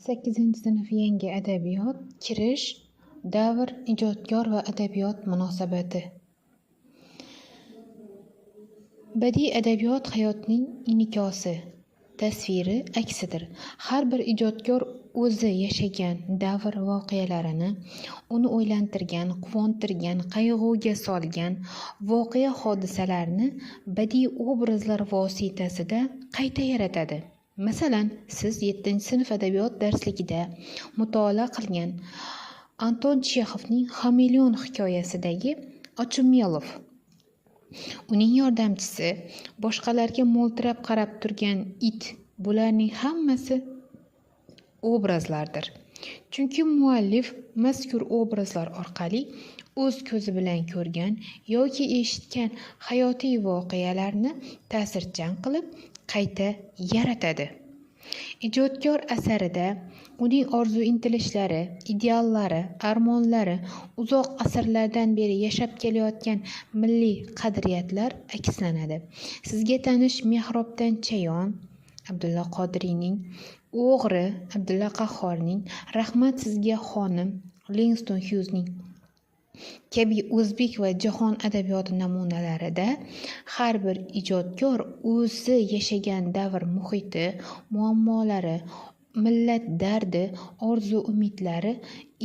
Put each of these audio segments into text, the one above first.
8-sinf yangi adabiyot, kirish, davr, ijodkor va adabiyot munosabati. Badiiy adabiyot hayotning in'ikosi, tasviri, aksidir. Har bir ijodkor o'zi yashagan davr voqealarini, uni o'ylantirgan, quvontirgan, qayg'uga solgan voqea hodisalarni badiiy obrazlar vositasida qayta yaratadi. Masalan, siz 7-sinf adabiyot darsligida mutolaa qilgan Anton Chexovning Xameleon hikoyasidagi Ochumelov, uning yordamchisi, boshqalarga mo'ltirab qarab turgan it, bularning hammasi obrazlardir. Chunki muallif mazkur obrazlar orqali o'z ko'zi bilan ko'rgan yoki eshitgan hayotiy voqealarni ta'sirchan qilib qayta yaratadi. Ijodkor asarida uning orzu-intilishlari, ideallari, armonlari, uzoq asrlardan beri yashab kelayotgan milliy qadriyatlar akslanadi. Sizga tanish Mehrobdan Chayon, Abdulla Qodiriyning, O'g'ri, Abdulla Qahhorning, Rahmat sizga xonim, Livingston Hughesning kabi o'zbek va jahon adabiyoti namunalarida har bir ijodkor o'zi yashagan davr muhiti, muammolari, millat dardi, orzu-umidlari,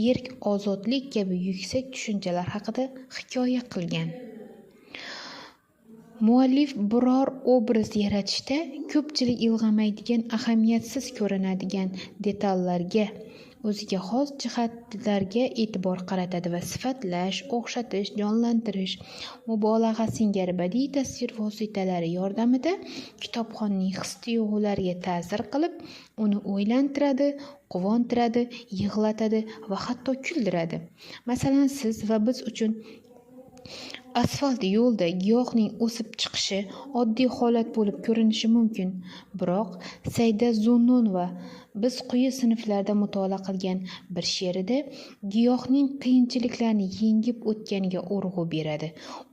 erk, ozodlik kabi yuksak tushunchalar haqida hikoya qilgan. Muallif biror obraz yaratishda ko'pchilik ilg'amaydigan, ahamiyatsiz ko'rinadigan detallarga, o'ziga xos jihatlarga e'tibor qaratadi va sifatlash, o'xshatish, jonlantirish, mubolag'a singari badiiy tasvir vositalari yordamida kitobxonning his-tuyg'ulariga ta'sir qilib, uni o'ylantiradi, quvontiradi, yig'latadi va hatto kuldiradi. Masalan, siz va biz uchun asfalt yo'lda giyohning o'sib chiqishi oddiy holat bo'lib ko'rinishi mumkin. Biroq Saida Zunnun va biz quyi sinflarda mutolaa qilgan bir she'rida giyohning qiyinchiliklarni yengib o'tganiga urg'u beradi,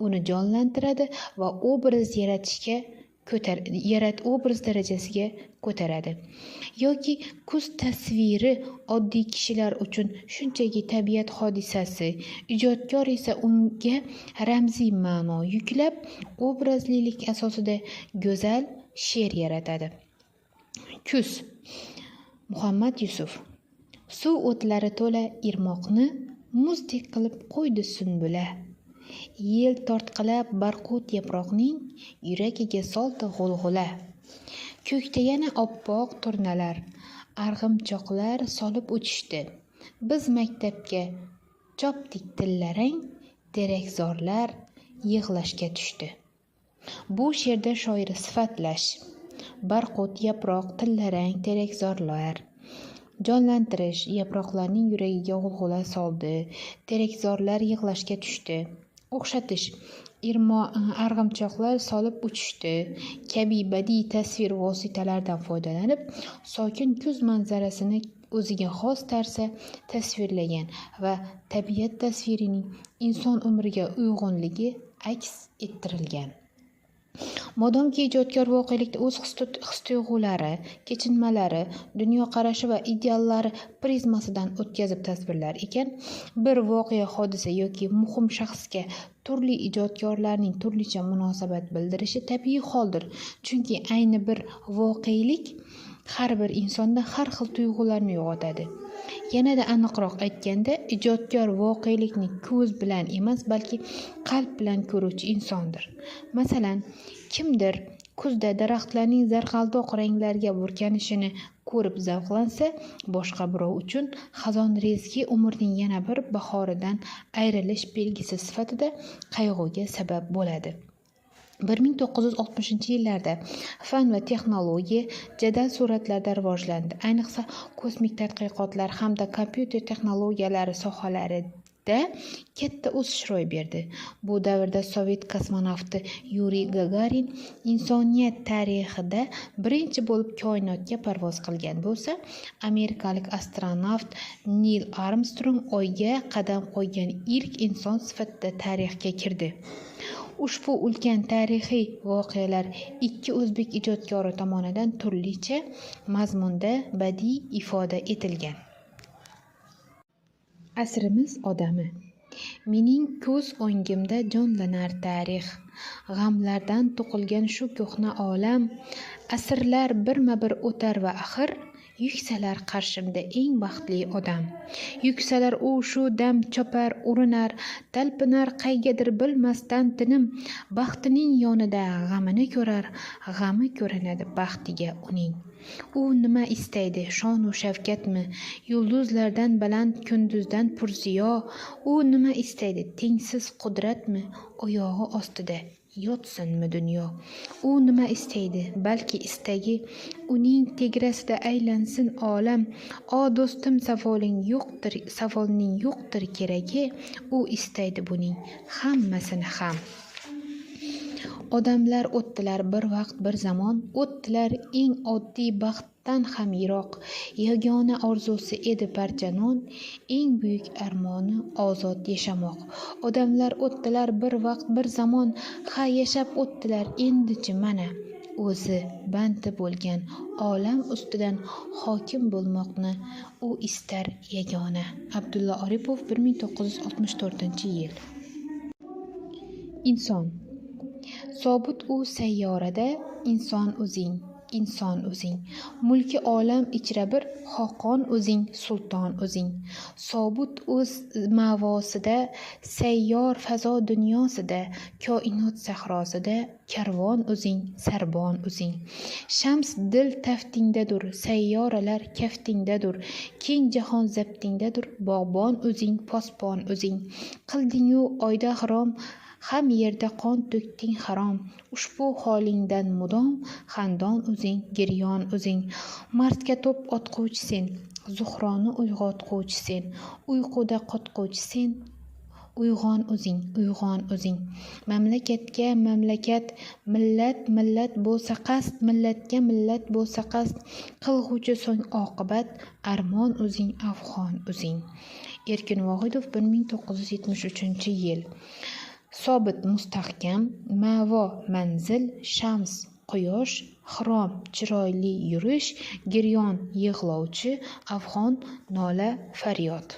uni jonlantiradi va obraz darajasiga ko'taradi. Yoki kuz tasviri oddiy kishilar uchun shunchaki tabiat hodisasi, ijodkor esa unga ramziy ma'no yuklab, obrazlilik asosida go'zal she'r yaratadi. Kuz. Muhammad Yusuf. Suv o'tlari to'la irmoqni muzdek qilib qo'ydi sunbula. Yel tortqilab barqut yaproqning yuragiga soldi g'ulg'ula. Ko'kda yana oppoq turnalar, arg'imchoqlar solib uchishdi. Biz maktabga chopdik tillarang, terakzorlar yig'lashga tushdi. Bu she'rda shoir sifatlash, barqut, yaproq, tillarang, terakzorlar, jonlantirish, yaproqlarning yuragiga g'ulg'ula soldi, terakzorlar yig'lashga tushdi, o'xshatish, arg'imchoqlar solib uchishdi kabi badiiy tasvir vositalaridan foydalanib, sokin kuz manzarasini o'ziga xos tarzda tasvirlagan va tabiat tasvirining inson umriga uyg'unligi aks ettirilgan. Modomki ijodkor voqelikda o'z his-tuyg'ulari, kechinmalari, dunyoqarashi va ideallari prizmasidan o'tkazib tasvirlar ekan, bir voqea, hodisa yoki muhim shaxsga turli ijodkorlarning turlicha munosabat bildirishi tabiiy holdir. Chunki ayni bir voqelik har bir insonda har xil tuyg'ularni uyg'otadi. Yanada aniqroq aytganda, ijodkor voqelikni ko'z bilan emas, balki qalb bilan ko'ruvchi insondir. Masalan, kimdir kuzda daraxtlarning zarg'aldoq ranglarga burkanishini ko'rib zavqlansa, boshqa birov uchun xazon rezgi umrning yana bir bahoridan ayrilish belgisi sifatida qayg'uga sabab bo'ladi. 1960-yillarda fan va texnologiya jadal sur'atlarda rivojlandi. Ayniqsa kosmik tadqiqotlar hamda kompyuter texnologiyalari sohalarida katta o'sish ro'y berdi. Bu davrda sovet kosmonavti Yuriy Gagarin insoniyat tarixida birinchi bo'lib koinotga parvoz qilgan bo'lsa, amerikalik astronavt Nil Armstrong Oyga qadam qo'ygan ilk inson sifatida tarixga kirdi. Ushbu ulkan tarixiy voqealar ikki o'zbek ijodkori tomonidan turlicha mazmunda badiiy ifoda etilgan. Asrimiz odami. Mening ko'z o'ngimda jonlanar tarix. G'amlardan to'qilgan shu ko'hna olam, asrlar birma-bir o'tar va axir yuksalar qarshimda eng baxtli odam. Yuksalar u shu dam chopar, urinar, talpinar qaygadir bilmasdan tinim, baxtining yonida g'amini ko'rar, g'ami ko'rinadi baxtiga uning. U nima istaydi, shonu shavkatmi, yulduzlardan baland, kunduzdan purziyo? U nima istaydi, tengsiz qudratmi, oyog'i ostida yotsinmi dunyo? U nima istaydi, balki istagi uning tegrasida aylansin olam. O do'stim, savolning yo'qdir keragi, u istaydi buning hammasini ham. Odamlar o'tdilar bir vaqt bir zamon, o'tdilar eng oddiy baxtdan ham yiroq. Yagona orzusi edi parcha non, eng buyuk armoni ozod yashamoq. Odamlar o'tdilar bir vaqt bir zamon, ha yashab o'tdilar endichi mana. O'zi bandi bo'lgan olam ustidan hokim bo'lmoqni u istar yagona. Abdulla Oripov, 1964-yil. Inson. Sobit u sayyorada, inson o'zing. Mulki olam ichra bir xoqon o'zing, sulton o'zing. Sobit o'z ma'vosida, sayyor fazo dunyosida, koinot sahrosida, karvon o'zing, sarbon o'zing. Shams dil taftingdadur, sayyoralar kaftingdadur, keng jahon zabtingdadur, bog'bon o'zing, posbon o'zing. Qilding-u oyda harom, ham yerda qon to'kding harom. Ushbu holingdan mudom xandon o'zing, giryon o'zing. Mardga to'p otquvchisen, Zuhroni uyg'otquvchisen, uyquda qotquvchisen. Uyg'on o'zing. Mamlakatga mamlakat, millat bo'lsa qasd, millatga millat bo'lsa qasd. Qilg'uvchi so'ng oqibat, armon o'zing, afg'on o'zing. Erkin Vohidov, 1973-yil. Sobit mustahkam, ma'vo manzil, shams quyosh, xirom chiroyli yurish, giryon yig'lovchi, afg'on nola faryod.